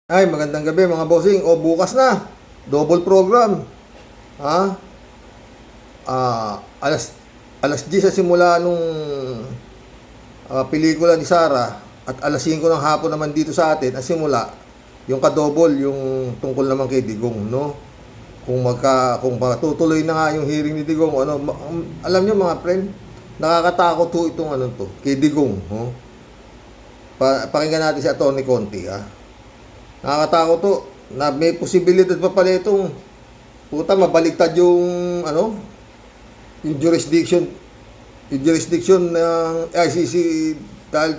Ay, magandang gabi mga bossing. O, bukas na. Double program. Ha? Alas 10 sa simula nung pelikula ni Sarah at alas 5 ng hapon naman dito sa atin ang simula yung kadouble yung tungkol naman kay Digong, no? Kung patutuloy na nga yung hearing ni Digong, alam niyo mga friend, nakakatakot to itong to kay Digong, no? Pakinggan natin si Atty. Conti, ha? Nakakatakot to na may posibilidad pa pala itong mabaliktad yung yung jurisdiction ng ICC dahil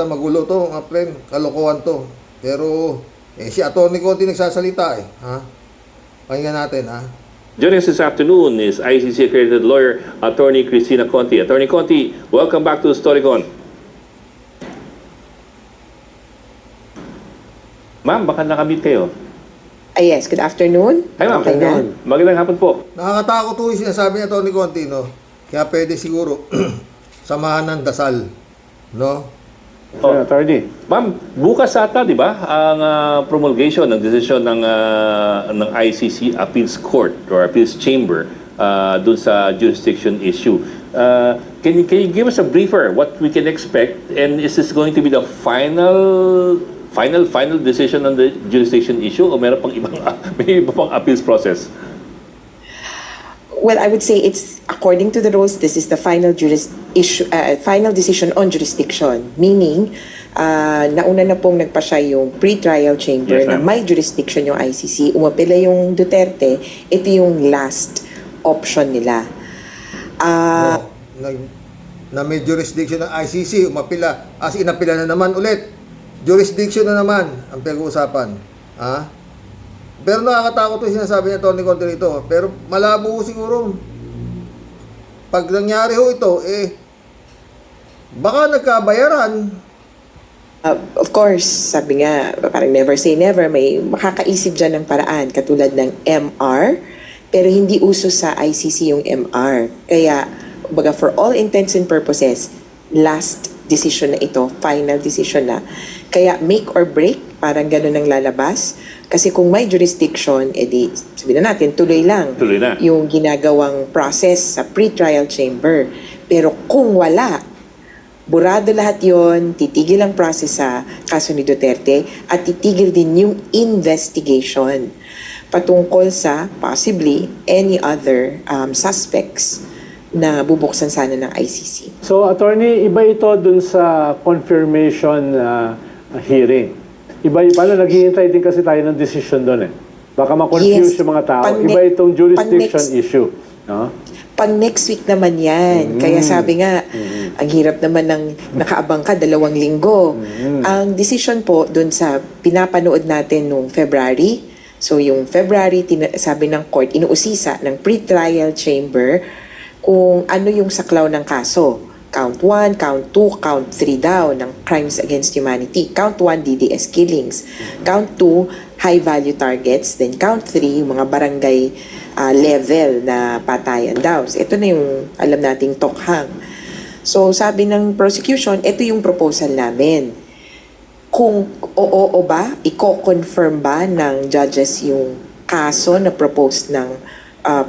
magulo to mga friend, kalokohan to. Pero si Atty. Conti nagsasalita ha. Pakinggan natin ha. Joining us this afternoon is ICC accredited lawyer Attorney Cristina Conti. Attorney Conti, welcome back to Storycon. Ma'am, baka nakamit kayo. Yes, good afternoon. Hi ma'am, Okay na. magandang hapon po. Nakakatakot to yung sinasabi ni Atty. Conti, no? Kaya pwede siguro samahan ng dasal, no? Attorney. Ma'am, bukas ata, di ba, ang promulgation ng desisyon ng ICC Appeals Court or Appeals Chamber dun sa jurisdiction issue. Can you give us a briefer what we can expect, and is this going to be the final decision on the jurisdiction issue o meron pang may iba pang appeals process? Well, I would say it's according to the rules. This is the final final decision on jurisdiction. Meaning, nauna na pong nagpasya yung pre-trial chamber. Yes, na may jurisdiction yung ICC. Umapila yung Duterte. Ito yung last option nila. Na may jurisdiction ng ICC, umapila, inapila na naman ulit. Jurisdiction na naman ang pag-uusapan. Ha? Pero nakakatakot yung sinasabi niya Atty. Conti rito. Pero malabo siguro. Pag nangyari ho ito, baka nagkabayaran. Of course, sabi nga, parang never say never, may makakaisip dyan ng paraan, katulad ng MR, pero hindi uso sa ICC yung MR. Kaya, baga for all intents and purposes, last decision na ito, final decision na. Kaya make or break, parang gano'n ang lalabas. Kasi kung may jurisdiction, edi, sabihin na natin, tuloy lang Tuloy na. yung ginagawang process sa pre-trial chamber. Pero kung wala, burado lahat yon, titigil ang process sa kaso ni Duterte at titigil din yung investigation patungkol sa possibly any other suspects na bubuksan sana ng ICC. So, attorney, iba ito dun sa confirmation hearing. Iba, paano naghihintay din kasi tayo ng decision doon Baka ma-confuse yung mga tao. Iba itong jurisdiction issue. No? Pag next week naman yan. Kaya sabi nga, ang hirap naman ng nakaabang ka 2 linggo. Ang decision po dun sa pinapanood natin nung February. So yung February, sabi ng court, inuusisa ng pre-trial chamber kung ano yung saklaw ng kaso. Count 1, Count 2, Count 3 daw ng crimes against humanity. Count 1, DDS killings. Count 2, high-value targets. Then Count 3, yung mga barangay level na patayan daw. So, ito na yung alam nating tokhang. So sabi ng prosecution, ito yung proposal namin. Kung oo ba, i-confirm ba ng judges yung kaso na propose ng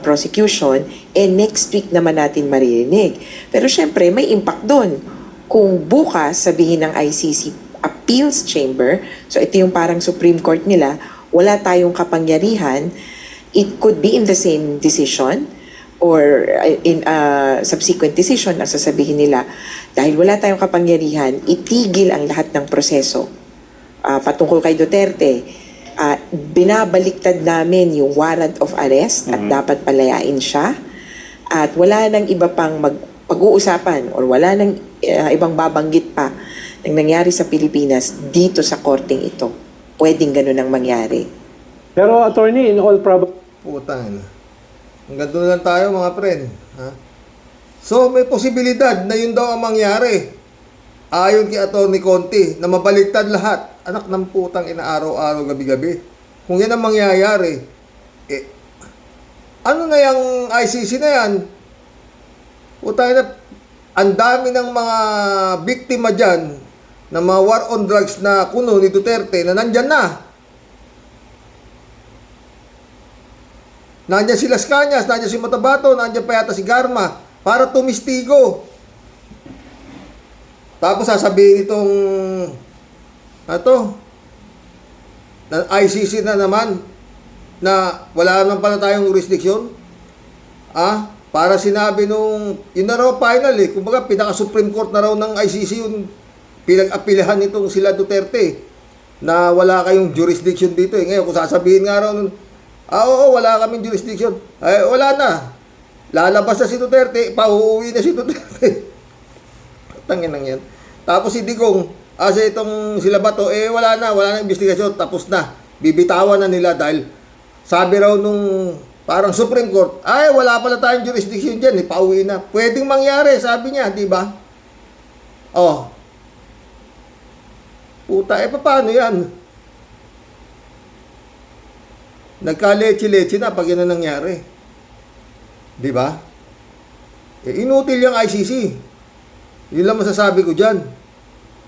prosecution, next week naman natin maririnig. Pero syempre, may impact doon. Kung bukas, sabihin ng ICC Appeals Chamber, so ito yung parang Supreme Court nila, wala tayong kapangyarihan, it could be in the same decision or in a subsequent decision, ang sasabihin nila, dahil wala tayong kapangyarihan, itigil ang lahat ng proseso patungkol kay Duterte. Binabaliktad namin yung warrant of arrest at dapat palayain siya at wala nang iba pang pag-uusapan or wala nang ibang babanggit pa ng nangyari sa Pilipinas dito sa korteng ito. Pwedeng ganun ang mangyari. Pero attorney, in all probability, Putang. Hanggang doon lang tayo mga friend. Ha? So may posibilidad na yun daw ang mangyari. Ayon kay Atty. Conti na mabaliktad lahat. Anak ng putang araw-araw, gabi-gabi. Kung yan ang mangyayari, ano na yung ICC na yan? Putang na, ang dami ng mga biktima dyan ng mga war on drugs na kuno ni Duterte na nandyan na. Nandyan si Las Cañas, nandyan si Matabato, nandyan pa yata si Garma para tumistigo. Tapos sasabihin itong na ICC na naman na wala naman pala tayong jurisdiction. Para sinabi nung yun na raw final kumbaga pinaka-Supreme Court na raw ng ICC yung pinag-apelahan nitong sila Duterte na wala kayong jurisdiction dito. Ngayon kung sasabihin nga raw nun, oo, wala kaming jurisdiction. Ay, wala na. Lalabas na si Duterte, pauuwi na si Duterte. Tangin lang yan. Tapos si Digong, itong sila Bato, wala na investigasyon, tapos na. Bibitawan na nila dahil sabi raw nung parang Supreme Court, ay wala pala tayong jurisdiction dyan, pauwi na. Pwedeng mangyari, sabi niya, di ba? Puta, paano yan? Nagka-leche-leche na pag yan na nangyari. Di ba? Inutil yung ICC. Yun lang masasabi ko dyan.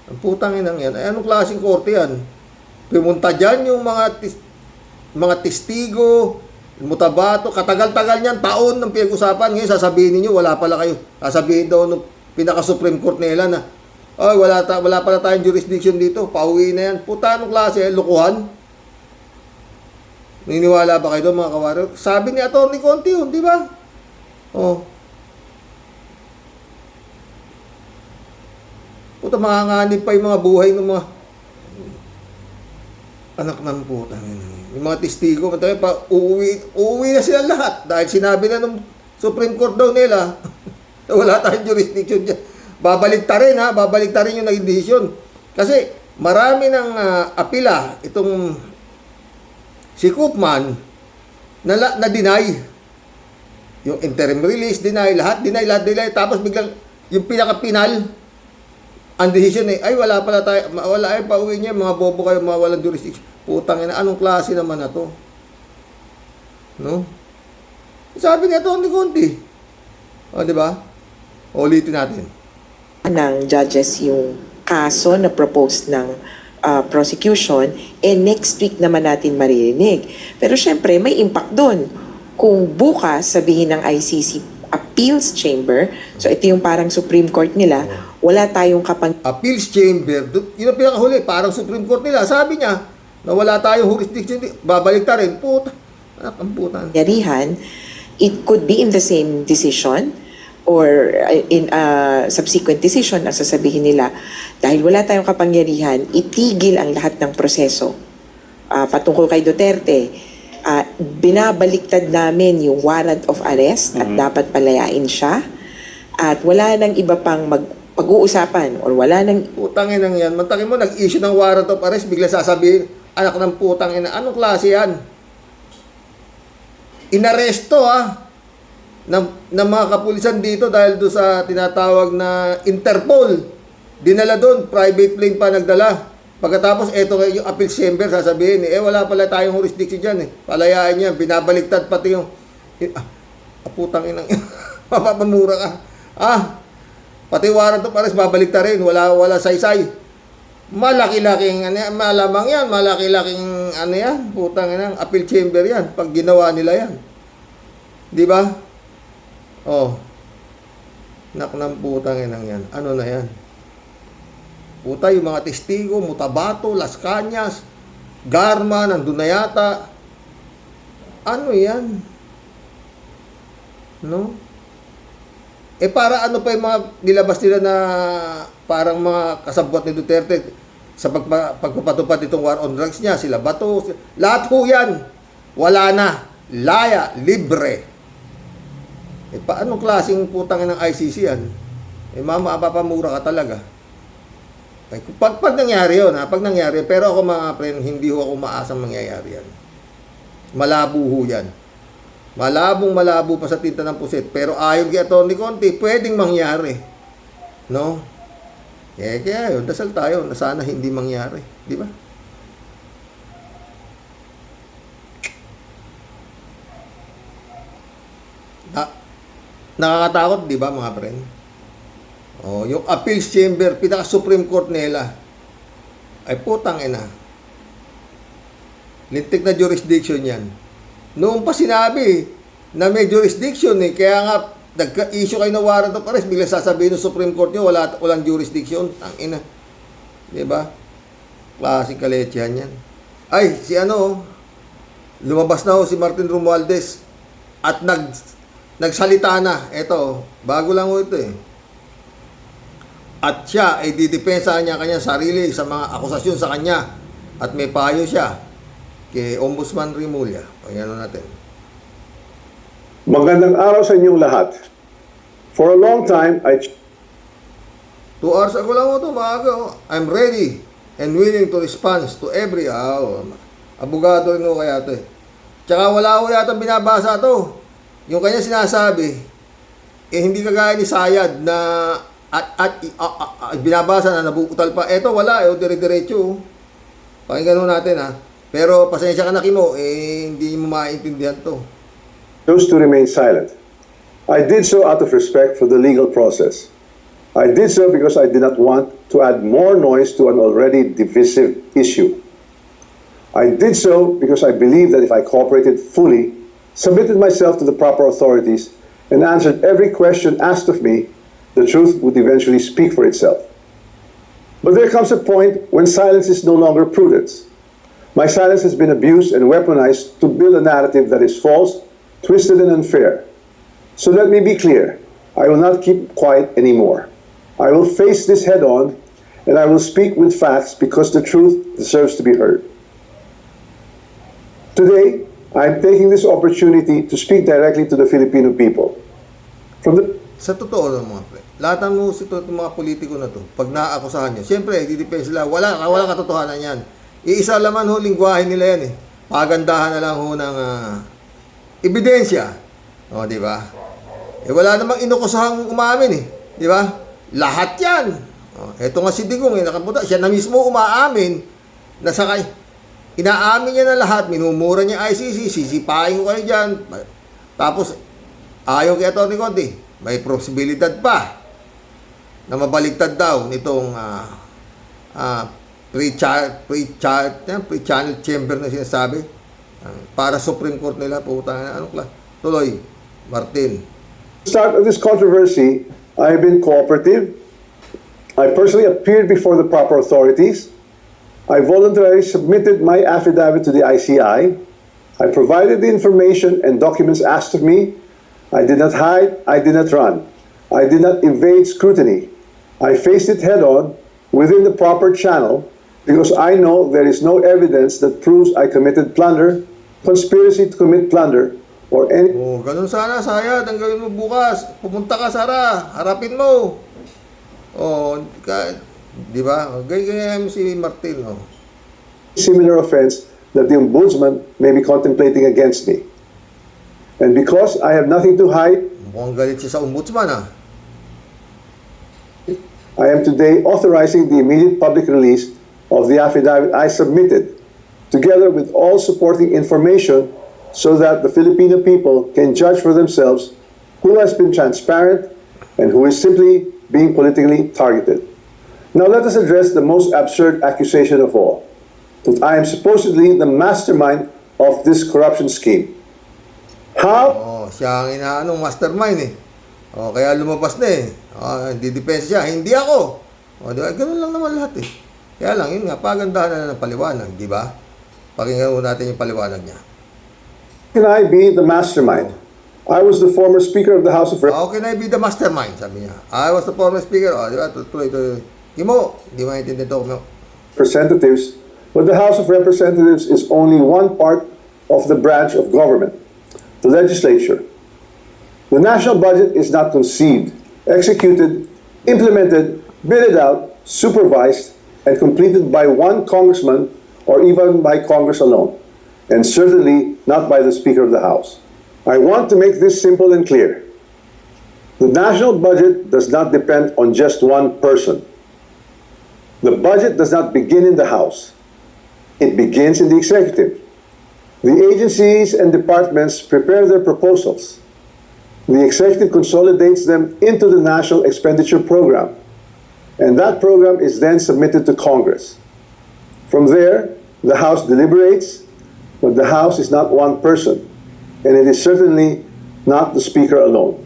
Ang putang inang yan. Anong klaseng korte yan? Pumunta dyan yung mga testigo, Mutabato, katagal-tagal niyan, taon ng pinag-usapan. Ngayon sasabihin niyo wala pala kayo. Sasabihin daw ng pinaka-Supreme Court nila na wala pala tayong jurisdiction dito. Pauwi na yan. Puta, anong klase? Lukuhan? Niniwala ba kayo doon mga kawaryo? Sabi ni Atty. Conti yun, di ba? Puta, makanganib pa yung mga buhay ng mga anak ng puta. Yung mga testigo, uuwi na sila lahat. Dahil sinabi na ng Supreme Court daw nila, wala tayong jurisdiction dyan. Babalik ta rin yung naging desisyon. Kasi marami ng apila, itong si Koopman, na deny. Yung interim release, deny. Tapos biglang, yung pinaka-pinal, ang decision wala pala tayo, pauwi niya, mga bobo kayo, mga walang jurisdiction. Putang ina, anong klase naman na to? No? Sabi niya to, ni Conti. Di ba? Ulitin natin. Ng judges yung kaso na proposed ng prosecution, next week naman natin maririnig. Pero syempre, may impact doon. Kung bukas sabihin ng ICC Appeals Chamber, so ito yung parang Supreme Court nila, wala tayong Appeals Chamber, yun ang pinakahuli, parang Supreme Court nila. Sabi niya, na wala tayong jurisdiction, babalik ta rin. Puta, anak ang puta. kapangyarihan, it could be in the same decision or in a subsequent decision ang sasabihin nila, dahil wala tayong kapangyarihan, itigil ang lahat ng proseso. Patungkol kay Duterte, binabaliktad namin yung warrant of arrest at dapat palayain siya. At wala nang iba pang pag-uusapan or wala nang... Putang inang yan. Mantakin mo, nag-issue ng warrant of arrest, bigla sasabihin, anak ng putang ina, anong klase yan? Inaresto ng mga kapulisan dito dahil doon sa tinatawag na Interpol. Dinala doon, private plane pa nagdala. Pagkatapos, eto yung appeal chamber, sasabihin, wala pala tayong jurisdiction dyan. Palayaan niya, binabaliktad pati yung... putang inang, mapapamura ka. Pati warrant of arrest, babalikta rin, wala saysay. Malaki-laking, malamang yan, malaki-laking, yan, putang inang, appeal chamber yan, pag ginawa nila yan. Di ba? Nak ng putang inang yan. Ano na yan? Puta, yung mga testigo, Mutabato, Las Cañas, Garma, nandun na yata. Ano yan? No? Para ano pa yung mga nilabas nila na parang mga kasabwat ni Duterte sa pagpapatupad itong war on drugs niya, sila Bato, lahat po yan. Wala na. Laya, libre. Paano klaseng putang ng ICC yan? Mapapamura ka talaga. Pag nangyari yun, pag nangyari, pero ako mga friend, hindi ho ako maasang mangyayari yan. Malabo ho yan. Malabo pa sa tinta ng pusit. Pero ayon kay Atty. Conti, pwedeng mangyari. No? Kaya yun, dasal tayo na sana hindi mangyari. Di ba? Nakakatakot, di ba mga friend? Yung appeals chamber, pinaka Supreme Court nila, Ay putang ina. Lintik na jurisdiction yan. Noong pa sinabi na may jurisdiction eh, kaya nga nagka-issue kayo ng warrant of arrest, bigla sasabihin ng Supreme Court nyo, walang jurisdiction. Ang ina. Diba? Klaseng kalechehan yan. Ay, si ano, lumabas na ho si Martin Romualdez at nagsalita na. Ito, bago lang ho ito eh. At siya ay didepensahan niya kanya sarili sa mga akusasyon sa kanya. At may payo siya kay Ombudsman Rimulya. Pagyan natin. Magandang araw sa inyong lahat. For a long time, 2 hours ago lang ito, maaga. Oh. I'm ready and willing to respond to every... abogado rin ho kaya ito eh. Tsaka wala ho yata binabasa ito. Yung kanya sinasabi, hindi kagaya ni Sayad na binabasa na nabukutal pa. Eto wala, dire-diretso. Pakinggan natin ha. Pero pasensya ka na Kimo, hindi mo maintindihan to. chose to remain silent. I did so out of respect for the legal process. I did so because I did not want to add more noise to an already divisive issue. I did so because I believed that if I cooperated fully, submitted myself to the proper authorities, and answered every question asked of me, the truth would eventually speak for itself. But there comes a point when silence is no longer prudence. My silence has been abused and weaponized to build a narrative that is false, twisted, and unfair. So let me be clear, I will not keep quiet anymore. I will face this head on, and I will speak with facts because the truth deserves to be heard. Today, I am taking this opportunity to speak directly to the Filipino people. Sa totoo lang mga pre, lahat ng mga politiko na to, pag naaakusahan nyo, siyempre, didepensa sila, wala katotohanan yan. Iisa laman ho, lingwahe nila yan eh. Pagandahan na lang ho ng ebidensya. O, di ba? Wala namang inukusahang umamin eh. Di ba? Lahat yan. O, eto nga si Digong, nakapunta, siya na mismo umaamin na sakay. Inaamin niya na lahat, minumura niya ICC, sisipahin ko kayo dyan. Tapos, ayaw kay Atty. Conti, may posibilidad pa na mabaligtad daw nitong pre-channel chamber na sinasabi para Supreme Court nila. Tuloy, Martin. Start of this controversy, I have been cooperative. I personally appeared before the proper authorities. I voluntarily submitted my affidavit to the ICI. I provided the information and documents asked of me. I did not hide, I did not run. I did not evade scrutiny. I faced it head on within the proper channel because I know there is no evidence that proves I committed plunder, conspiracy to commit plunder, or any... Oh, ganun sana, Sayad. Ang gawin mo bukas. Pumunta ka, Sara. Harapin mo. Oh, di ba? Ganyan si Martin. Oh. similar offense that the Ombudsman may be contemplating against me. And because I have nothing to hide, Mukhang galit siya sa Ombudsman I am today authorizing the immediate public release of the affidavit I submitted, together with all supporting information, so that the Filipino people can judge for themselves who has been transparent and who is simply being politically targeted. Now let us address the most absurd accusation of all, that I am supposedly the mastermind of this corruption scheme. How? Oh, siya ang inaanong mastermind eh. Oh, kaya lumabas na eh. Oh, hindi depensa siya. Hindi ako. Oh, di ba? Ganun lang naman lahat eh. Kaya lang, yun nga, pagandahan na ng paliwanag, di ba? Pakinggan mo natin yung paliwanag niya. Can I be the mastermind? I was the former Speaker of the House of How can I be the mastermind? Sabi niya. I was the former speaker. Oh, di ba? Tuloy. Kimo, di mo naintindihan ito. Representatives, but the House of Representatives is only one part of the branch of government, the legislature. The national budget is not conceived, executed, implemented, bidded out, supervised, and completed by one congressman or even by Congress alone, and certainly not by the Speaker of the House. I want to make this simple and clear. The national budget does not depend on just one person. The budget does not begin in the House. It begins in the executive. The agencies and departments prepare their proposals. The executive consolidates them into the National Expenditure Program, and that program is then submitted to Congress. From there, the House deliberates, but the House is not one person, and it is certainly not the Speaker alone.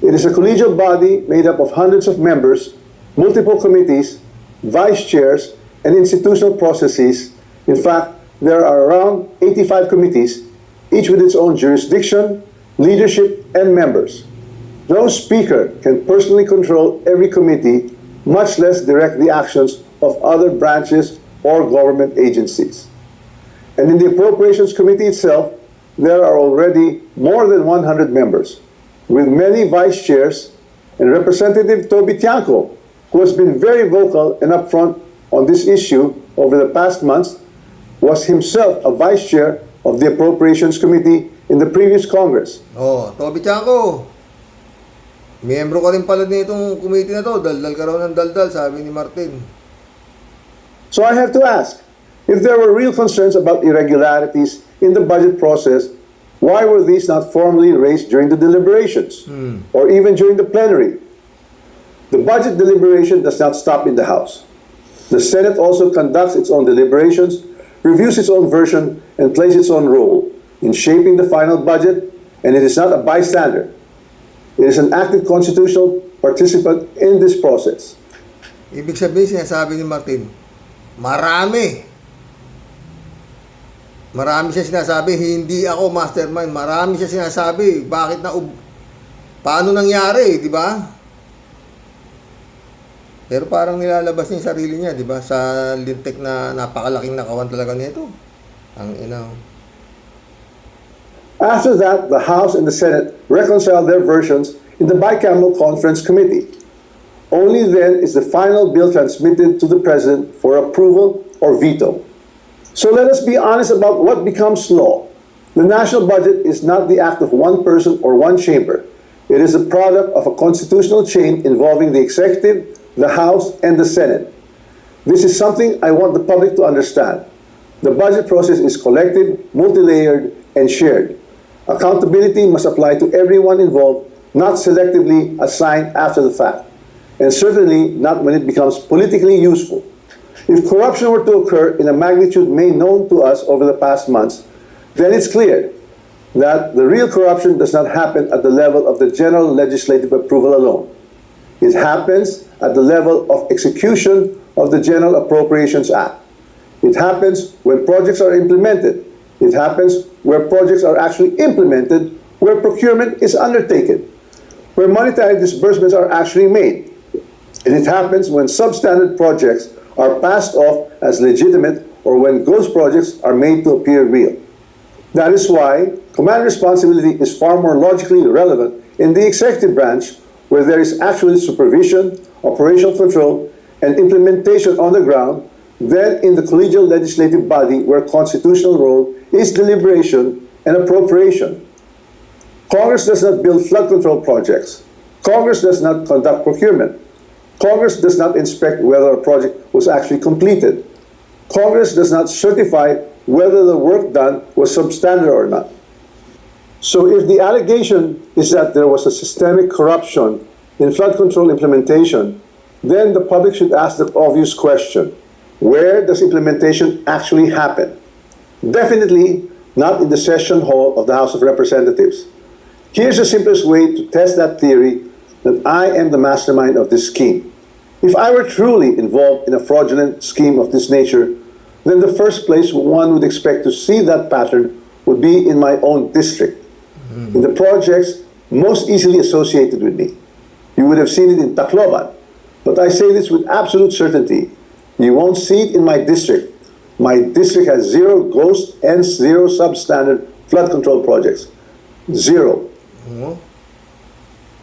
It is a collegial body made up of hundreds of members, multiple committees, vice chairs, and institutional processes. In fact, there are around 85 committees, each with its own jurisdiction, leadership, and members. No speaker can personally control every committee, much less direct the actions of other branches or government agencies. And in the Appropriations Committee itself, there are already more than 100 members, with many vice chairs, and Representative Toby Tiangco, who has been very vocal and upfront on this issue over the past months, was himself a vice chair of the Appropriations Committee in the previous Congress. Oh, Toby Chanco. Miyembro ka rin pala nitong committee na to. Daldal ka raw ng daldal, sabi ni Martin. So I have to ask, if there were real concerns about irregularities in the budget process, why were these not formally raised during the deliberations or even during the plenary? The budget deliberation does not stop in the House. The Senate also conducts its own deliberations, reviews its own version, and plays its own role in shaping the final budget, and it is not a bystander. It is an active constitutional participant in this process. Ibig sabihin, sinasabi ni Martin, marami siya sinasabi, hindi ako mastermind. Marami siya sinasabi. Bakit paano nangyari, di ba? Pero parang nilalabas niya yung sarili niya, di ba? Sa lintik na napakalaking nakawan talaga nito. Ang ina. After that, the House and the Senate reconciled their versions in the bicameral conference committee. Only then is the final bill transmitted to the President for approval or veto. So let us be honest about what becomes law. The national budget is not the act of one person or one chamber. It is a product of a constitutional chain involving the executive, the House, and the Senate. This is something I want the public to understand. The budget process is collective, multi-layered, and shared. Accountability must apply to everyone involved, not selectively assigned after the fact, and certainly not when it becomes politically useful. If corruption were to occur in a magnitude made known to us over the past months, then it's clear that the real corruption does not happen at the level of the general legislative approval alone. It happens at the level of execution of the General Appropriations Act. It happens when projects are implemented. It happens where projects are actually implemented, where procurement is undertaken, where monetary disbursements are actually made. And it happens when substandard projects are passed off as legitimate or when ghost projects are made to appear real. That is why command responsibility is far more logically relevant in the executive branch, where there is actually supervision, operational control, and implementation on the ground, than in the collegial legislative body, where constitutional role is deliberation and appropriation. Congress does not build flood control projects. Congress does not conduct procurement. Congress does not inspect whether a project was actually completed. Congress does not certify whether the work done was substandard or not. So if the allegation is that there was a systemic corruption in flood control implementation, then the public should ask the obvious question: where does implementation actually happen? Definitely not in the session hall of the House of Representatives. Here's the simplest way to test that theory that I am the mastermind of this scheme. If I were truly involved in a fraudulent scheme of this nature, then the first place one would expect to see that pattern would be in my own district, in the projects most easily associated with me. You would have seen it in Tacloban, but I say this with absolute certainty. You won't see it in my district. My district has 0 ghost and 0 substandard flood control projects. 0.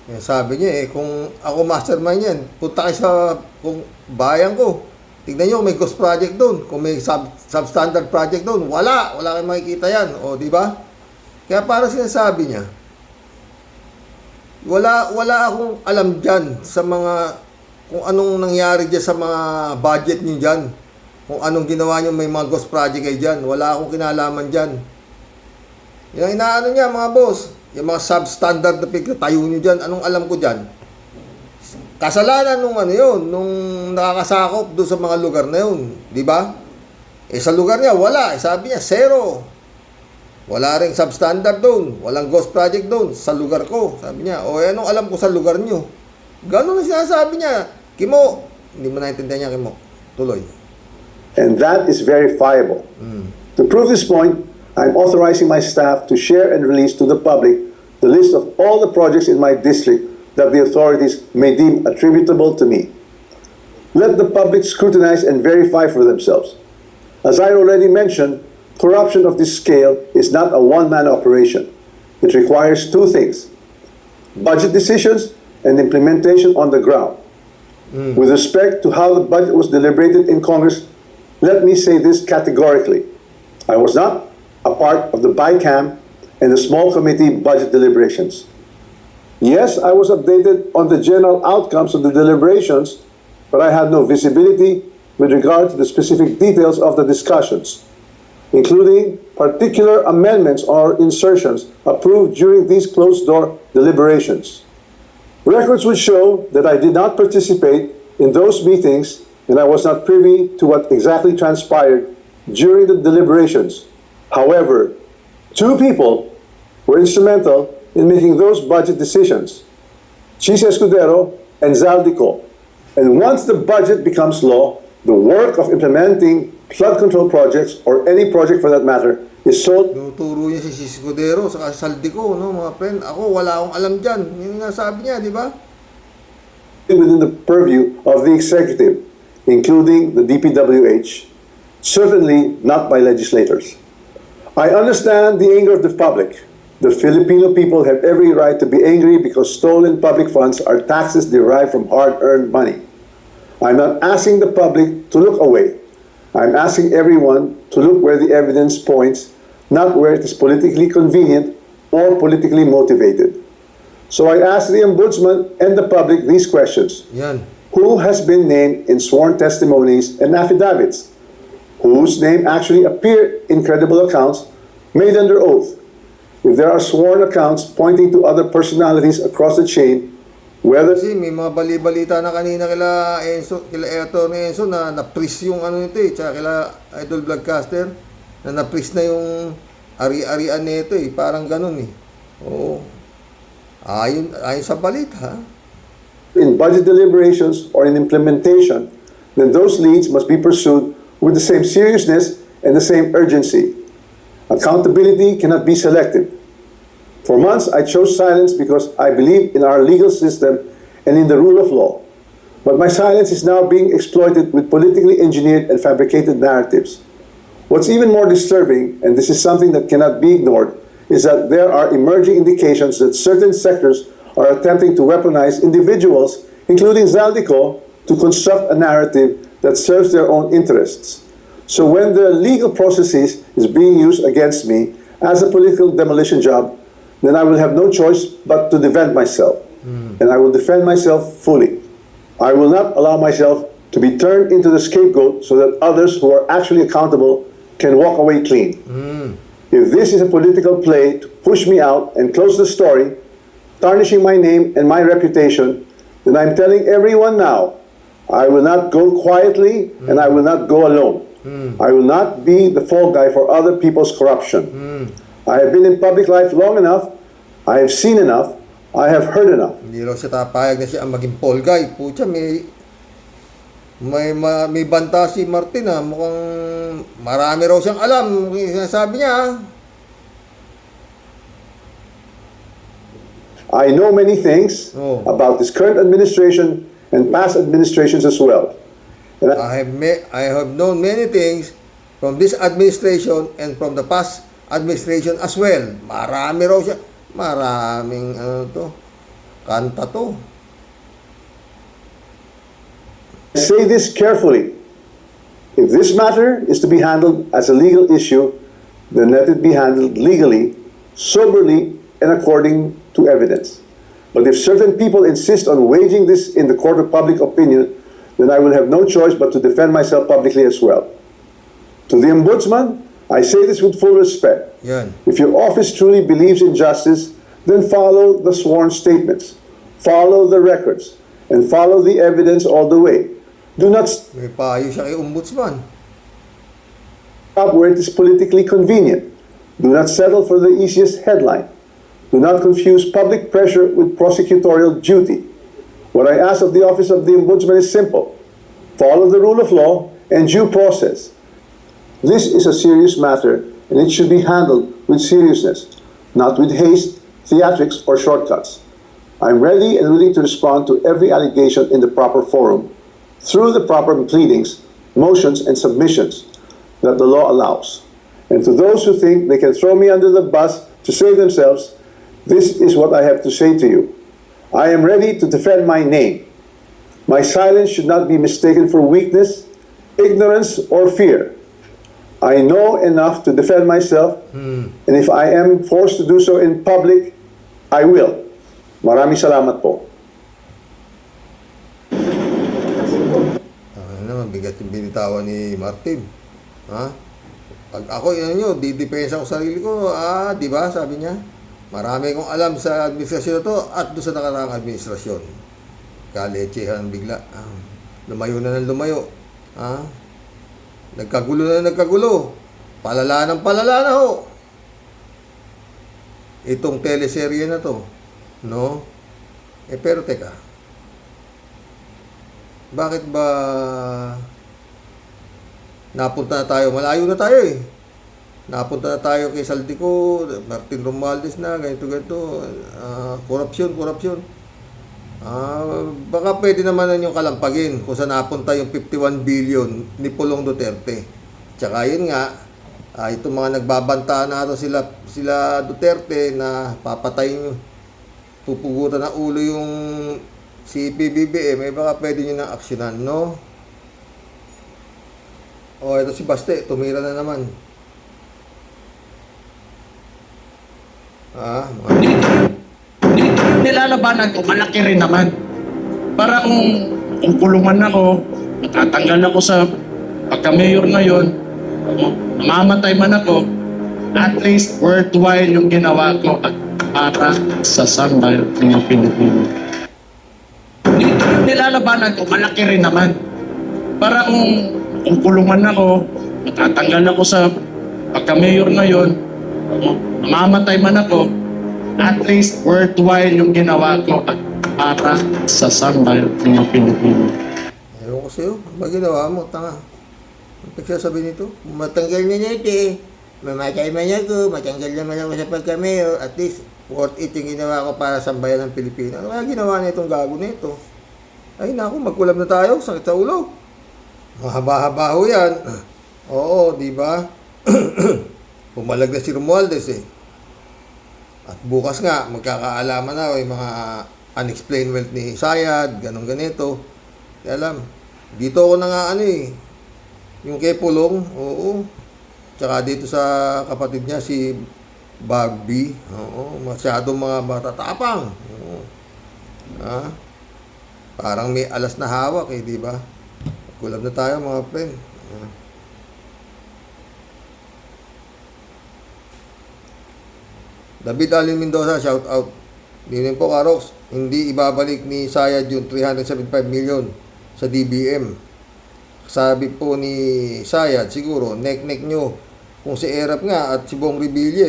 Sabi niya kung ako mastermind yan, punta kayo sa kung bayan ko. Tignan niyo, may ghost project doon. Kung may substandard project doon, wala kayong makikita yan. O, di ba? Kaya para sinasabi niya, wala akong alam dyan sa mga, kung anong nangyari dyan sa mga budget niyo dyan. Kung anong ginawa niyo, may mga ghost project kayo dyan. Wala akong kinalaman dyan. Yung inaano niya, mga boss, yung mga substandard na pagkatayo nyo dyan, anong alam ko dyan? Kasalanan nung nung nakakasakop doon sa mga lugar na yun, di ba? sa lugar niya, wala. Sabi niya, zero. Wala ring substandard doon. Walang ghost project doon. Sa lugar ko. Sabi niya, anong alam ko sa lugar niyo? Ganun na sinasabi niya. Kimo, hindi mo naintindihan niya, Kimo. Tuloy. And that is verifiable. To prove this point, I'm authorizing my staff to share and release to the public the list of all the projects in my district that the authorities may deem attributable to me. Let the public scrutinize and verify for themselves. As I already mentioned, corruption of this scale is not a one-man operation. It requires two things: budget decisions and implementation on the ground. With respect to how the budget was deliberated in Congress, let me say this categorically. I was not a part of the BICAM and the small committee budget deliberations. Yes, I was updated on the general outcomes of the deliberations, but I had no visibility with regard to the specific details of the discussions, including particular amendments or insertions approved during these closed-door deliberations. Records would show that I did not participate in those meetings and I was not privy to what exactly transpired during the deliberations. However, two people were instrumental in making those budget decisions: Chis Escudero and Zaldico. And once the budget becomes law, the work of implementing flood control projects, or any project for that matter, is sold Tinuturo niya si Escudero sa Saldico, no, mga friend. Ako, wala akong alam dyan. Yun nga sabi niya, di ba? within the purview of the executive, including the DPWH, certainly not by legislators. I understand the anger of the public. The Filipino people have every right to be angry because stolen public funds are taxes derived from hard-earned money. I'm not asking the public to look away. I'm asking everyone to look where the evidence points, not where it is politically convenient or politically motivated. So I ask the Ombudsman and the public these questions. Yan. Who has been named in sworn testimonies and affidavits? Whose name actually appeared in credible accounts made under oath? If there are sworn accounts pointing to other personalities across the chain, whether Kasi may mga bali-balita na kanina kila Enzo, kila Attorney Enzo na na-freeze yung ano nito tsaka kila Idol Vlogcaster na na-freeze na yung ari-arian nito parang ganun Oo. Ayon sa balita, in budget deliberations or in implementation, then those leads must be pursued with the same seriousness and the same urgency. Accountability cannot be selective. For months, I chose silence because I believe in our legal system and in the rule of law. But my silence is now being exploited with politically engineered and fabricated narratives. What's even more disturbing, and this is something that cannot be ignored, is that there are emerging indications that certain sectors are attempting to weaponize individuals, including Zaldico, to construct a narrative that serves their own interests. So when the legal processes is being used against me as a political demolition job, then I will have no choice but to defend myself. And I will defend myself fully. I will not allow myself to be turned into the scapegoat so that others who are actually accountable can walk away clean. If this is a political play to push me out and close the story, tarnishing my name and my reputation, then I'm telling everyone now, I will not go quietly and I will not go alone. I will not be the fall guy for other people's corruption. I have been in public life long enough. I have seen enough. I have heard enough. hindi raw siya tapayag na siya ang maging Paul guy. Pucha, may banta si Martin mukhang marami raw siyang alam. Sinasabi niya I know many things Oh. about this current administration and past administrations as well. And I have known many things from this administration and from the past administration as well. Marami raw siya. Maraming kanta to. I say this carefully. If this matter is to be handled as a legal issue, then let it be handled legally, soberly, and according to evidence. But if certain people insist on waging this in the court of public opinion, then I will have no choice but to defend myself publicly as well. To the Ombudsman, I say this with full respect. Yan. If your office truly believes in justice, then follow the sworn statements, follow the records, and follow the evidence all the way. Do not May payo siya kay Ombudsman. Stop where it is politically convenient. Do not settle for the easiest headline. Do not confuse public pressure with prosecutorial duty. What I ask of the Office of the Ombudsman is simple. Follow the rule of law and due process. This is a serious matter and it should be handled with seriousness, not with haste, theatrics, or shortcuts. I'm ready and willing to respond to every allegation in the proper forum, through the proper pleadings, motions, and submissions that the law allows. And to those who think they can throw me under the bus to save themselves, this is what I have to say to you. I am ready to defend my name. My silence should not be mistaken for weakness, ignorance, or fear. I know enough to defend myself, and if I am forced to do so in public, I will. Maraming salamat po. Naman, bigat yung binitawan ni Martin. Ha? Pag ako, yun nyo, didepensa ko sarili ko, di ba, sabi niya, marami kong alam sa administrasyon na to at doon sa nakaraang administrasyon. Kaletsehan bigla. Lumayo na ng lumayo. Nagkagulo na nagkagulo. Palala ng palala na ho. Itong teleserye na to. No? Pero teka. Bakit ba napunta na tayo? Malayo na tayo eh. Napunta na tayo kay Saldico, Martin Romualdez na, ganito. Korupsyon. Baka pwede naman yung kalampagin kung saan napunta yung 51 billion ni Pulong Duterte. Tsaka yun nga, itong mga nagbabanta na ito sila Duterte na papatayin, pupugutan ng ulo yung si PBBM, baka pwede nyo na aksyonan, no? Ito si Baste, tumira na naman. Nilalabanan ko, malaki rin naman. Para kung kulungan ako, matatanggal ako sa pagka-mayor ngayon, mamamatay man ako, at least worthwhile yung ginawa ko at para sa sambayan ng Pilipino. Nilalabanan ko, malaki rin naman. Para kung kulungan ako, matatanggal ako sa pagka-mayor ngayon, mamamatay man ako, at least worthwhile yung ginawa ko at para sa sambayan ng Pilipino. Ewan ko sa'yo, ano ba ginawa mo? Tanga. Ang pagsasabi nito, matanggal na niya ito eh. Mamatay man ako, matanggal naman ako sa pagka-mayor, at least worth it yung ginawa ko para sa sambayan ng Pilipino. Ano kaya ginawa na itong gago na ito? Ay naku, magkulam na tayo, sakit sa ulo. Mahaba-haba ho yan. Oo, di ba? Pumalag na si Romualdez eh. At bukas nga, magkakaalaman na yung mga unexplained wealth ni Sayad, ganun ganito. Kaya alam, dito ako na nga yung kay Pulong, oo. Tsaka dito sa kapatid niya, si Barbie, oo. Masyadong mga matatapang. Oo. Parang may alas na hawak eh, di ba? Kulab na tayo mga friend. David Alin Mendoza, shout out. Dinin po Karox, hindi ibabalik ni Sayad yung 375 million sa DBM. Sabi po ni Sayad, siguro, nek-nek nyo. Kung si Erap nga at si Bong Revilla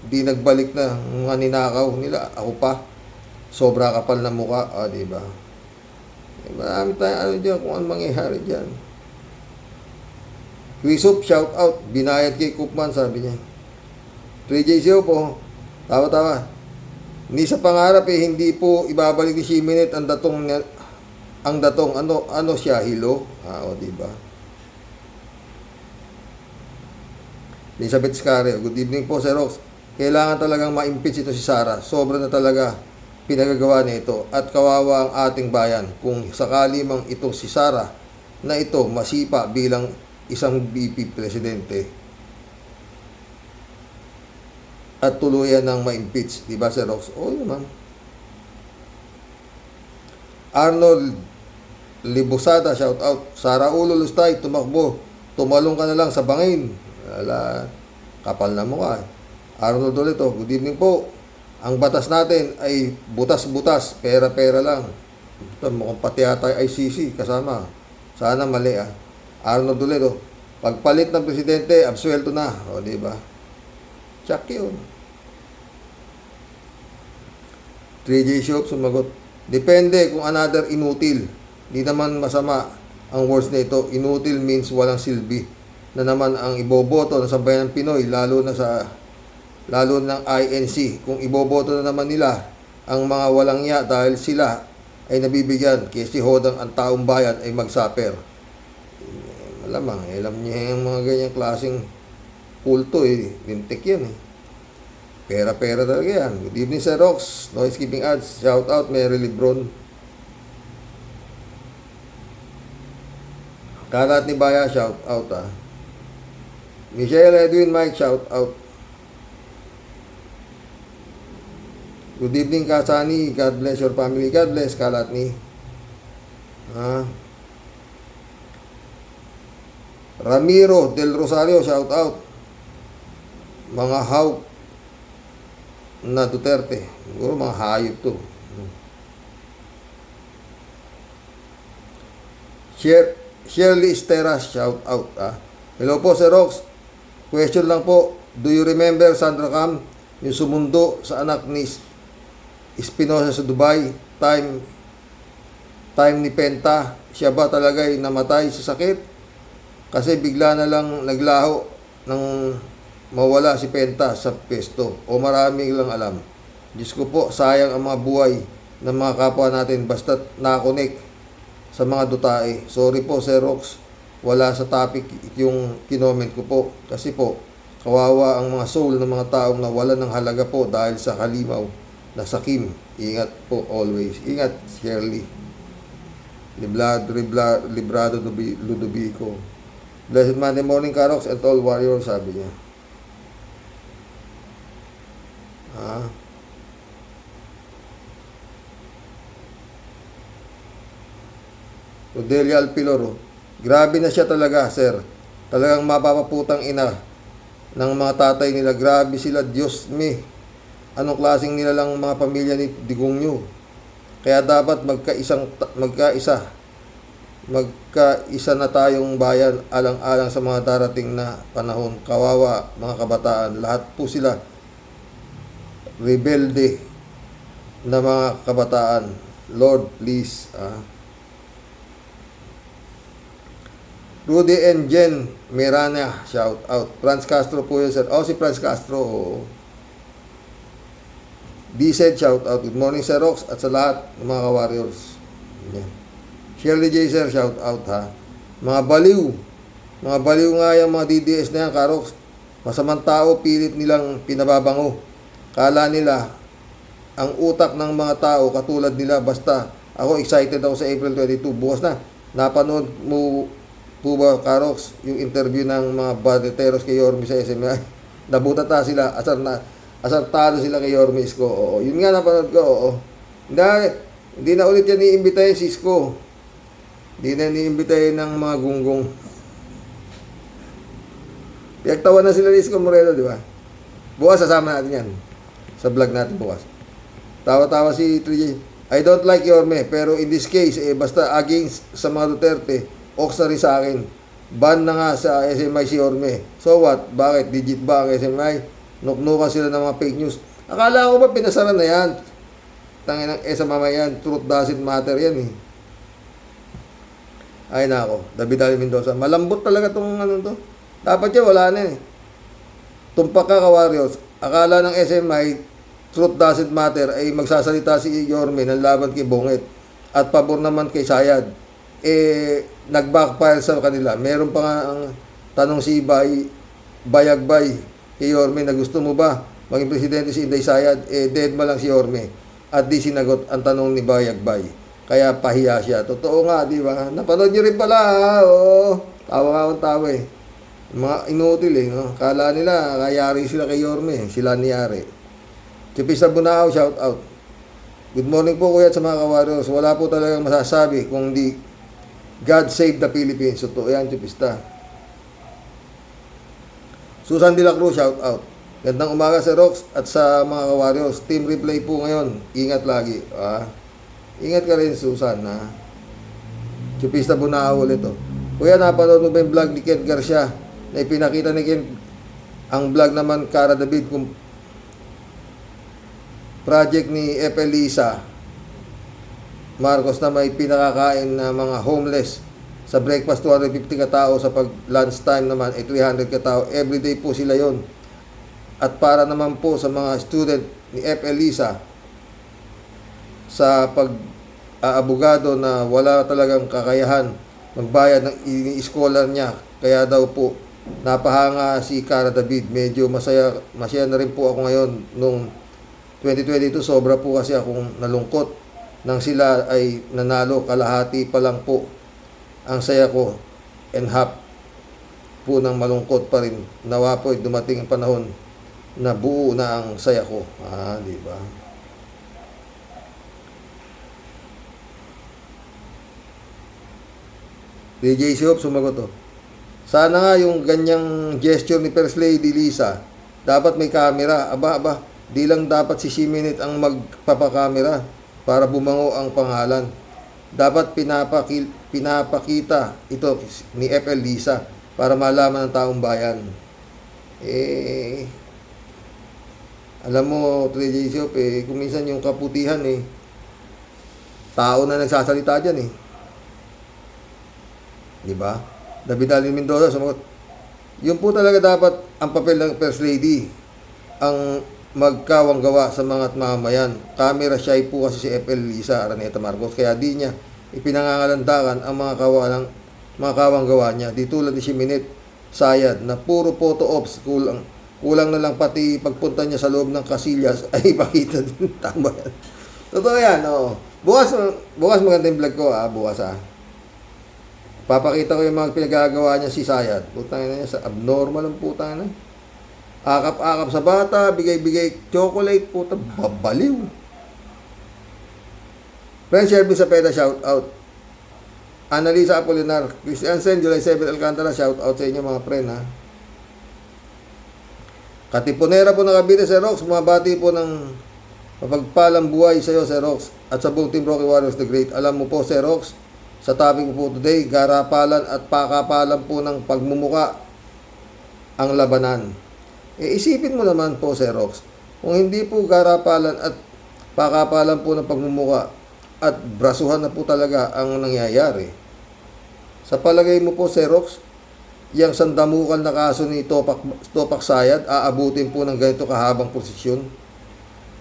di nagbalik na mga ninakaw nila. Ako pa, sobra kapal na mukha. Diba? Marami tayong dyan kung ano mangyayari dyan. Quisop, shout out. Binayad kay Koopman, sabi niya. 3JCO po. Tawa-tawa. Ni sa pangarap hindi po ibabalik ni Shiminit ang datong ano siya, hilo. Diba? Elizabeth Scario, good evening po, Sir Rox. Kailangan talagang ma-impeach ito si Sara. Sobra na talaga pinagagawa nito at kawawa ang ating bayan kung sakali mang itong si Sara na ito masipa bilang isang VP Presidente at tuluyan ng ma-impeach, di ba, Sir Rox? Oo naman. Arnold Libusada, shout out. Sara Ulo Lustay, tumakbo. Tumalong ka na lang sa bangin. Wala, kapal na mukha. Arnold Dolito, good evening po. Ang batas natin ay butas-butas, pera-pera lang. Ito, mukhang pati yata ICC kasama. Sana mali Arnold Dolito, Pagpalit ng presidente, absuelto na. O, di ba? Check yun. 3J Shop sumagot, depende kung another inutil. Di naman masama ang words na ito. Inutil means walang silbi. Na naman ang iboboto ng sambayan ng Pinoy, lalo ng INC. Kung iboboto na naman nila ang mga walang ya dahil sila ay nabibigyan, kaya si Hodang ang taong bayan ay magsaper. Malamang, alam niya yung mga ganyang klaseng kulto lintik yan Pera-pera talaga yan. Good evening, Sir Rox. Noise Keeping Ads. Shout out, Mary Lebron. Kalat ni Baya, shout out Michelle Edwin Mike, shout out. Good evening, Kasani. God bless your family. God bless, Kalat ni. Ramiro Del Rosario, shout out. Mga hawk na Duterte. Siguro mga hayop to. Shirley Esteras, shout out. Hello po, Sir Rox. Question lang po. Do you remember Sandra Cam? Yung sumundo sa anak ni Espinosa sa Dubai. Time ni Penta. Siya ba talaga ay namatay sa sakit? Kasi bigla na lang naglaho ng mawala si Penta sa pesto. O maraming lang alam. Diyos ko po, sayang ang mga buhay ng mga kapwa natin basta nakonek sa mga dutae. Sorry po, Sir Rox. Wala sa topic yung kinoment ko po. Kasi po, kawawa ang mga soul ng mga taong nawalan ng halaga po dahil sa halimaw na sakim. Ingat po always. Ingat, Shirley. Librado Ludovico. Blessed Monday morning, Karox and all warriors, sabi niya. Rodelia Alpiloro. Grabe na siya talaga, sir. Talagang mapapaputang ina ng mga tatay nila. Grabe sila, Diyos me. Anong klaseng nila lang mga pamilya ni Digong nyo. Kaya dapat magkaisa na tayong bayan alang-alang sa mga darating na panahon. Kawawa, mga kabataan. Lahat po sila rebelde na mga kabataan. Lord, please. Rudy and Jen Mirana, shout out. Franz Castro po yun, sir. Si Franz Castro. D-Said, shout out. Good morning, Sir Rox, at sa lahat ng mga warriors. Yan. Shirley J, sir, shout out, Mga baliw. Mga baliw nga yung mga DDS na yan, Karox. Masamang tao, pilit nilang pinababango. Kala nila, ang utak ng mga tao, katulad nila, basta ako excited ako sa April 22. Bukas na, napanood mo po ba, Karox, yung interview ng mga badeteros kay Yorme sa SMI? Nabutata sila, asartado sila kay Yorme Isko. Oo, yun nga napanood ko, oo. Hindi na ulit yan iimbitahin si Isko. Hindi na iimbitahin ng mga gunggong. Pinagtawa na sila ni Isko Moreno, di ba? Bukas sasama natin yan. Sa vlog natin bukas. Tawa-tawa si 3J. I don't like Yorme, pero in this case, basta against sa mga Duterte, ox na rin sa akin. Ban na nga sa SMI si Yorme. So what? Bakit? Digit ba ang SMI? Nuknukan sila ng mga fake news. Akala ko ba pinasara na yan? Tangin ng sa mamayan. Truth doesn't matter yan Ay nako. David Ali Mendoza. Malambot talaga tong to. Dapat yan wala na Tumpak ka, Warriors. Akala ng SMI, truth doesn't matter, ay magsasalita si Yorme ng laban kay Bonget. At pabor naman kay Sayad. Nag-backfire sa kanila. Meron pa nga ang tanong si Bayagbay kay Yorme na gusto mo ba maging presidente si Inday Sayad? Dead ma lang si Yorme. At di sinagot ang tanong ni Bayagbay. Kaya pahiya siya. Totoo nga, di ba? Napanood nyo rin pala, Oo. Tawa nga akong tawa Mga inutil no? Kala nila, kayari sila kay Yorme. Sila niyari. Chipista Bunao, shout out. Good morning po kuya at sa mga kawaros. Wala po talagang masasabi kung di God save the Philippines. Totoo yan, Chipista. Susan De La Cruz, shout out. Gandang umaga sa Rox at sa mga kawaros. Team replay po ngayon. Ingat lagi. Ingat ka rin, Susan. Chipista Bunao ulit Kuya, napanood mo ba yung vlog ni Ken Garcia na ipinakita ni Ken ang vlog naman Cara David kung project ni F.L. Lisa Marcos na may pinakakain na mga homeless sa breakfast 250 katao, sa pag lunch time naman 300 katao. Everyday po sila yon. At para naman po sa mga student ni F.L. Lisa sa pag-aabogado na wala talagang kakayahan magbayad ng ini-scholar niya, kaya daw po napahanga si Cara David. Medyo masaya na rin po ako ngayon. Nung 2022, sobra po kasi akong nalungkot nang sila ay nanalo. Kalahati pa lang po ang saya ko, and half po ng malungkot pa rin. Nawa po dumating ang panahon na buo na ang saya ko. Di ba? DJ Shop, sumagot to. Sana nga yung ganyang gesture ni First Lady Lisa, dapat may camera. Aba, di lang dapat si Shiminit ang magpapakamera para bumango ang pangalan. Dapat pinapakita ito ni F.L. Lisa para malaman ng taong bayan. Alam mo, DJ Shop, kung minsan yung kaputihan, tao na nagsasalita dyan, di ba? David Alvin Mendoza sumagot, yun po talaga dapat ang papel ng First Lady, ang magkawang gawa sa mga mamamayan. Camera shy po kasi si F.L. Lisa Araneta Marcos, kaya di niya ipinangangalandakan ang mga kawang gawa niya. Di tulad ni Shiminit Sayad na puro photo ops, kulang na lang pati pagpunta niya sa loob ng Casillas ay ipakita din. Tama yan. Totoo yan, oo. Bukas maganda yung vlog ko, bukas. Papakita ko yung mga pinagagawa niya si Sayad. Putang ina niya, sa abnormal ang putang ina. Akap-akap sa bata, bigay-bigay chocolate, putang babaliw. Friend Shelby sa Peda, shout out. Annalisa Apolinar, Christian Sen, July 7 Alcantara, shout out sa inyo mga friend, Katipunera po ng Cavite, Sir Rox, bumabati po ng mapagpalang buhay sa iyo, Sir Rox, at sa buong Team Rocky Warriors the Great. Alam mo po, Sir Rox, sa topic po today, garapalan at pakapalan po ng pagmumuka ang labanan. Isipin mo naman po, Sir Rox, kung hindi po garapalan at pakapalan po ng pagmumuka at brasuhan na po talaga ang nangyayari. Sa palagay mo po, Sir Rox, yung sandamukan na kaso ni Topak Sayad, aabutin po ng ganito kahabang posisyon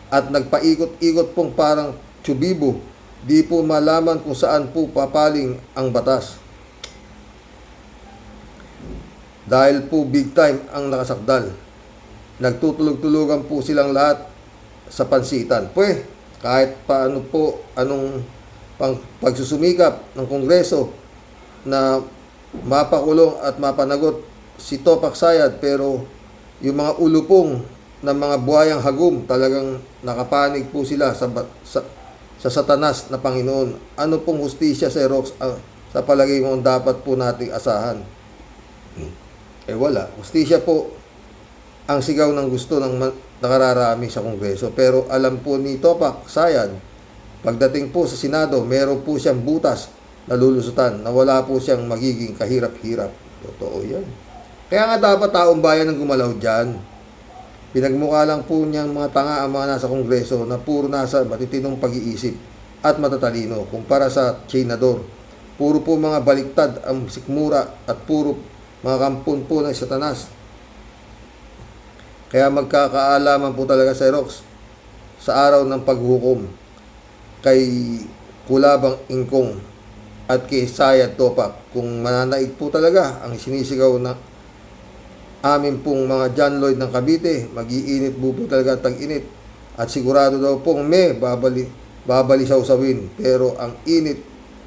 at nagpaikot-ikot pong parang tsubibo, di po malaman kung saan po papaling ang batas. Dahil po big time ang nakasakdal. Nagtutulog-tulugan po silang lahat sa pansitan. Kahit paano po, anong pagsusumikap ng Kongreso na mapakulong at mapanagot si Topak Sayad, pero yung mga ulupong ng mga buhayang hagum, talagang nakapanig po sila sa satanas na Panginoon. Ano pong hustisya, Sir Rox, sa palagay mo dapat po nating asahan? Wala. Hustisya po ang sigaw ng gusto ng nakararami sa Kongreso. Pero alam po ni Topak Sayad, pagdating po sa Senado, meron po siyang butas na lulusutan na wala po siyang magiging kahirap-hirap. Totoo yan. Kaya nga dapat taong bayan ang gumalaw dyan. Pinagmukha lang po niyang mga tanga ang mga nasa Kongreso na puro nasa matitinong pag-iisip at matatalino kumpara sa Senador. Puro po mga baliktad ang sikmura at puro mga kampon po ng Satanas. Kaya magkakaalaman po talaga sa Rox sa araw ng paghukom kay Kulabang Ingkong at kay Sayad Topak, kung mananaig po talaga ang sinisigaw na amin pong mga John Lloyd ng Cavite, mag-iinit po talaga tag-init. At sigurado daw pong babali sausawin. Pero ang init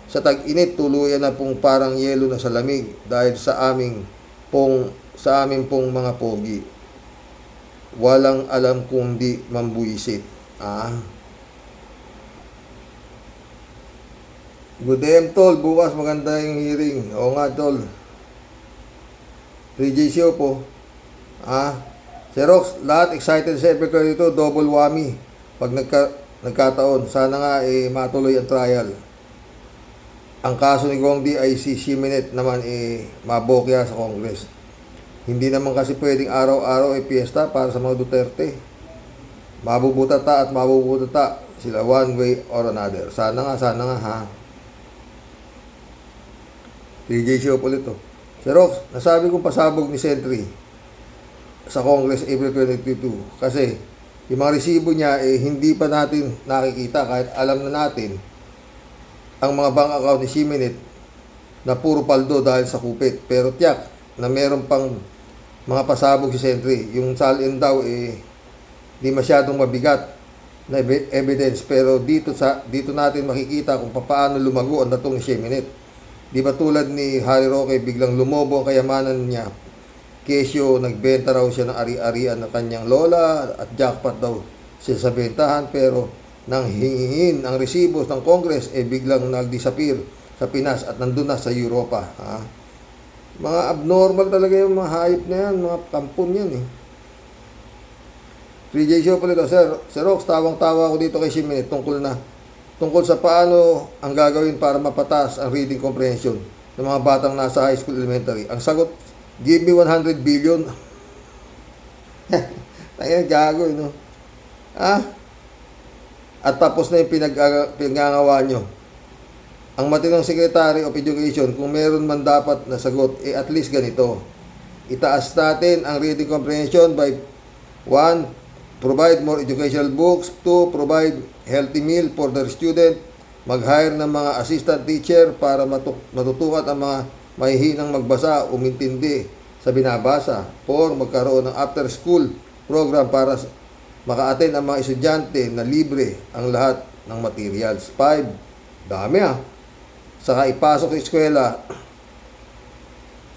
sa tag-init, tuluyan na pong parang yelo na sa lamig dahil sa amin pong mga pogi. Walang alam kung di mambuisit. Good day, Tol. Bukas maganda yung hearing. Oo nga, Tol. 3J Show po. Sir Rox, lahat excited sa April 22, double whammy. Pag nagkataon, sana nga matuloy ang trial. ang kaso ni Gong Di ay si Ximenet naman mabokya sa Congress. Hindi naman kasi pwedeng araw-araw piyesta para sa mga Duterte. Mabubutata at mabubutata sila one way or another. Sana nga ha. TJ Show ulit to. Si Rox, nasabi kong pasabog ni Sentry sa Congress April 2022 kasi yung mga resibo niya hindi pa natin nakikita kahit alam na natin ang mga bank account ni Ximenet na puro paldo dahil sa kupit. Pero tiyak na meron pang mga pasabog si Sentry. Yung salin daw di masyadong mabigat na evidence, pero dito natin makikita kung paano lumago ang datong ni Ximenet. Di ba tulad ni Harry Roque, biglang lumobo ang kayamanan niya. Kesyo, nagbenta raw siya ng ari-arian ng kanyang lola at jackpot daw siya sa bentahan, pero nang hingin ang resibo ng Congress biglang nag-disappear sa Pinas at nandun na sa Europa. Ha? Mga abnormal talaga yung mga hayop na yan, mga kampon yan 3J Show pala ito. Sir Rox, tawang-tawa ako dito kay Ximenet tungkol sa paano ang gagawin para mapataas ang reading comprehension ng mga batang nasa high school elementary. Ang sagot, give me 100 billion. Tayo gago, no? At tapos na yung pinangangawa nyo. Ang matinong Secretary of Education, kung meron man dapat na sagot, at least ganito. Itaas natin ang reading comprehension by 1. Provide more educational books. 2. Provide healthy meal for their student. Mag-hire ng mga assistant teacher para matutukan ang mga mahihinang magbasa, umintindi sa binabasa. 4. Magkaroon ng after-school program para maka-attend ang mga estudyante na libre ang lahat ng materials. 5. Dami Saka ipasok sa eskwela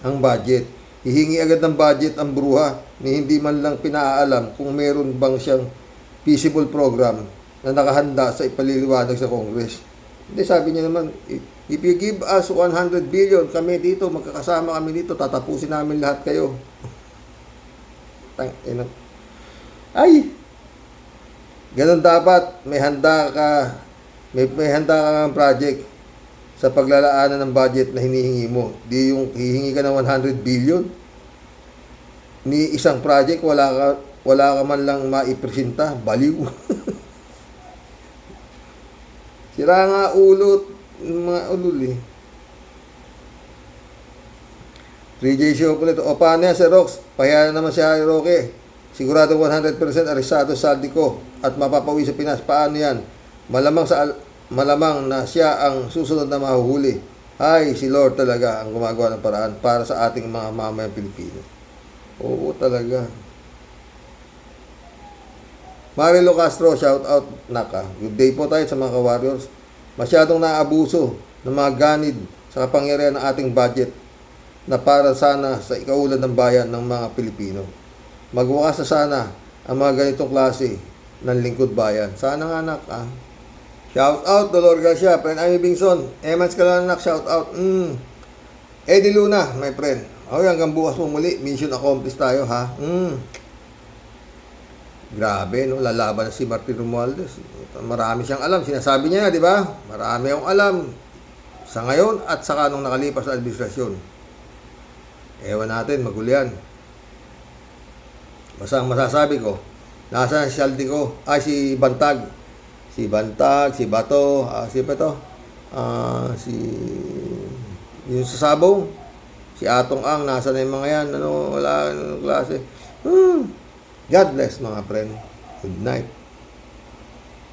ang budget. Hihingi agad ng budget ang bruha ni hindi man lang pinaalam kung meron bang siyang feasible program na nakahanda sa ipaliliwanag sa Congress. Hindi, sabi niya naman, if you give us 100 billion, kami dito, magkakasama kami dito, tatapusin namin lahat kayo. Ay! Ganun dapat, may handa ka ng project sa paglalaanan ng budget na hinihingi mo. Di yung hihingi ka ng 100 billion. Ni isang project, wala ka man lang maipresenta. Baliw. Sira nga ulot. Mga ulol 3J Show po nito. O paano yan, Sir Rox? Pahiya naman si Harry Roque. Sigurado 100% arisado saldi ko at mapapawi sa Pinas. Paano yan? Malamang na siya ang susunod na mahuhuli. Ay, si Lord talaga ang gumagawa ng paraan para sa ating mga mamayang Pilipino. Oo talaga. Marilo Castro, shout out naka. Good day po tayo sa mga ka-warriors. Masyadong naabuso ng mga ganid sa kapangyarihan ng ating budget na para sana sa ikaulan ng bayan ng mga Pilipino. Magwakas na sana ang mga ganitong klase ng lingkod bayan. Sana nga anak Shout out Dolor Garcia, friend Amy Bingson. Emans Kalanak, shout out. Eddie Luna, my friend. Hanggang bukas mo muli. Mission accomplished tayo, ha? Grabe, no? Lalaban na si Martin Romualdez. Marami siyang alam. Sinasabi niya, di ba? Marami akong alam. Sa ngayon at saka nung nakalipas sa administrasyon. Ewan natin, magulo yan. Basta ang masasabi ko, nasa si Saldi ko, si Bantag. Si Bantag, si Bato, si Bato, yung sa Sabong, si Atong Ang, nasa na yung mga yan, wala, klase. God bless mga friend. Good night.